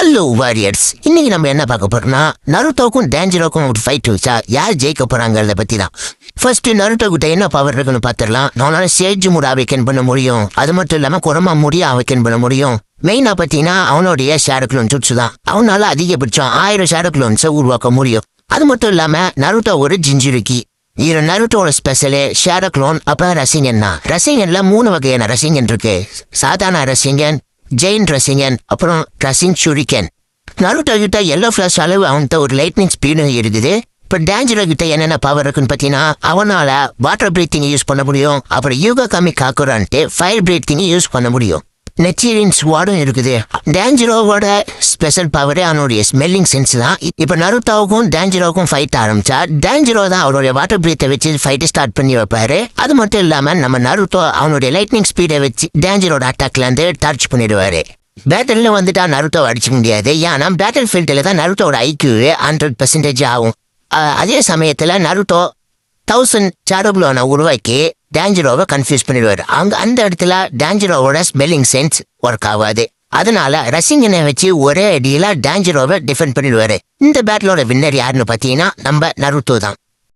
Hello warriors, இன்னைக்கு நம்ம என்ன பார்க்க போறோம்னா நருட்டோக்கும் டேஞ்சரோக்கும் ஒரு ஃபைட் வச்சா யார் ஜெயிக்க போறாங்கிறத பத்தி தான். ஃபர்ஸ்ட் நருட்டோ கிட்ட என்ன பவர் இருக்குன்னு பார்த்துடலாம். அவனால சேஜ் முறை அவைக்கன் பண்ண முடியும். அது மட்டும் இல்லாம குரமா முடிய அவைக்கன் பண்ண முடியும். மெயினா பார்த்தீங்கன்னா அவனுடைய ஷேடோ க்ளோன் ஜுட்சு தான். அவனால அதிகபட்சம் 1000 ஷேடோ க்ளோன்ஸை உருவாக்க முடியும். அது மட்டும் இல்லாம நருட்டோ ஒரு ஜிஞ்சுருக்கி. இது நருட்டோட ஸ்பெஷலு ஷேடோ க்ளோன். அப்புறம் ரசிகன் தான். ரசிகன்ல 3 வகையான ரசிகன் இருக்கு. சாதாரண ரசிகன், ஜெயின் ரசிகன், அப்புறம் ரசிங் ஷூரிகன். நருட்டோ கிட்ட எல்லோ ஃபிளாஷ் அளவு அவன்கிட்ட ஒரு லைட்னிங் ஸ்பீடு இருக்குது. இப்போ டேஞ்சரோ கிட்ட என்னென்ன பவர் இருக்குன்னு பார்த்தீங்கன்னா அவனால வாட்டர் பிரீத்திங் யூஸ் பண்ண முடியும். அப்புறம் யூகா காமி காக்குறான்ட்டு ஃபயர் பிரீத்திங் யூஸ் பண்ண முடியும். நெச்சீரின் ஸ்வாடும் இருக்குது. டேஞ்சரோவோட ஸ்பெஷல் பவரே அவனுடைய ஸ்மெல்லிங் சென்ஸ் தான். இப்போ நருட்டோவுக்கும் டேஞ்சரோவுக்கும் ஃபைட் ஆரம்பிச்சா டேஞ்சரோ தான் அவருடைய வாட்டர் பிரீத்தை வச்சு ஃபைட்டை ஸ்டார்ட் பண்ணி வைப்பாரு. அது மட்டும் இல்லாமல் நம்ம நருட்டோ அவனுடைய லைட்னிங் ஸ்பீடை வச்சு டேஞ்சரோட அட்டாக்ல இருந்து டார்ச் பண்ணிடுவாரு. பேட்டில் வந்துட்டா நருட்டோ அடிச்சுக்க முடியாது. ஏன்னா பேட்டில் ஃபீல்டில் தான் நருட்டோட ஐக்யூ 100% ஆகும். அதே சமயத்தில் நருட்டோ 1000 ஷேடோ க்ளோனை உருவாக்கி டேஞ்சரோவை கன்ஃபியூஸ் பண்ணிடுவாரு. அந்த இடத்துல டேஞ்சரோவோட ஸ்மெல்லிங் சென்ஸ் ஒர்க் ஆகாது. அதனால ரசிங்கனை வச்சு ஒரே அடியில டேஞ்சரோவை டிஃபெண்ட் பண்ணிடுவாரு. இந்த பேட்டிலோட வின்னர் யாருன்னு பார்த்தீங்கன்னா நம்ம நருட்டோ தான்.